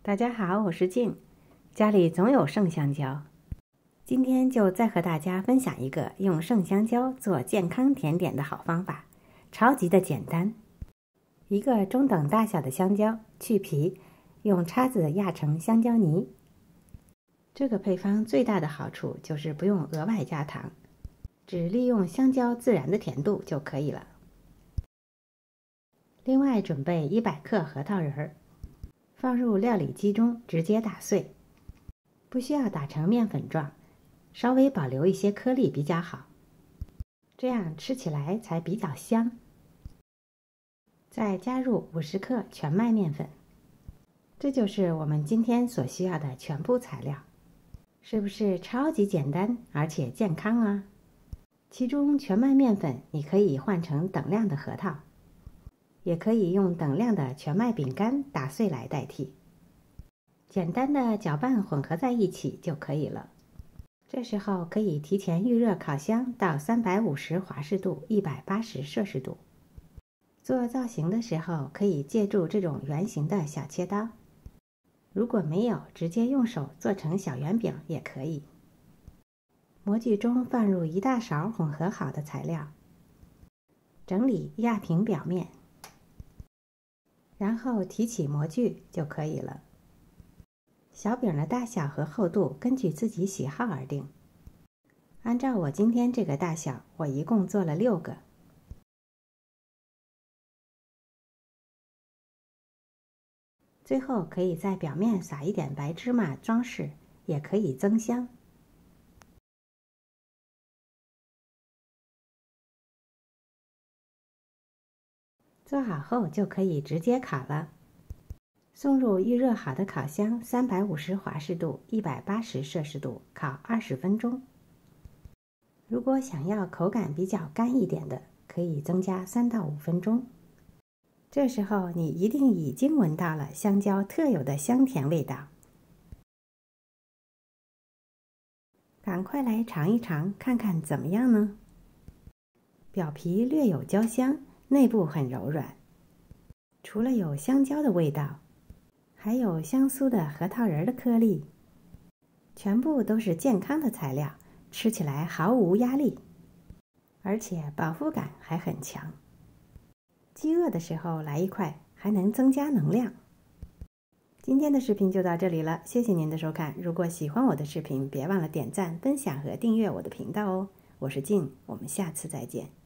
大家好，我是静，家里总有剩香蕉。今天就再和大家分享一个用剩香蕉做健康甜点的好方法，超级的简单。一个中等大小的香蕉，去皮，用叉子压成香蕉泥。这个配方最大的好处就是不用额外加糖，只利用香蕉自然的甜度就可以了。另外准备100克核桃仁儿，放入料理机中直接打碎，不需要打成面粉状，稍微保留一些颗粒比较好，这样吃起来才比较香。再加入50克全麦面粉，这就是我们今天所需要的全部材料，是不是超级简单而且健康啊？其中全麦面粉你可以换成等量的核桃，也可以用等量的全麦饼干打碎来代替，简单的搅拌混合在一起就可以了。这时候可以提前预热烤箱到350华氏度180摄氏度。做造型的时候可以借助这种圆形的小切刀，如果没有，直接用手做成小圆饼也可以。模具中放入1大勺混合好的材料，整理压平表面，然后提起模具就可以了。小饼的大小和厚度根据自己喜好而定。按照我今天这个大小，我一共做了6个。最后可以在表面撒一点白芝麻装饰，也可以增香。做好后就可以直接烤了。送入预热好的烤箱350华氏度180摄氏度烤20分钟。如果想要口感比较干一点的，可以增加3到5分钟。这时候你一定已经闻到了香蕉特有的香甜味道，赶快来尝一尝，看看怎么样呢？表皮略有焦香，内部很柔软，除了有香蕉的味道，还有香酥的核桃仁的颗粒，全部都是健康的材料，吃起来毫无压力，而且饱腹感还很强。饥饿的时候来一块，还能增加能量。今天的视频就到这里了，谢谢您的收看。如果喜欢我的视频，别忘了点赞、分享和订阅我的频道哦。我是静，我们下次再见。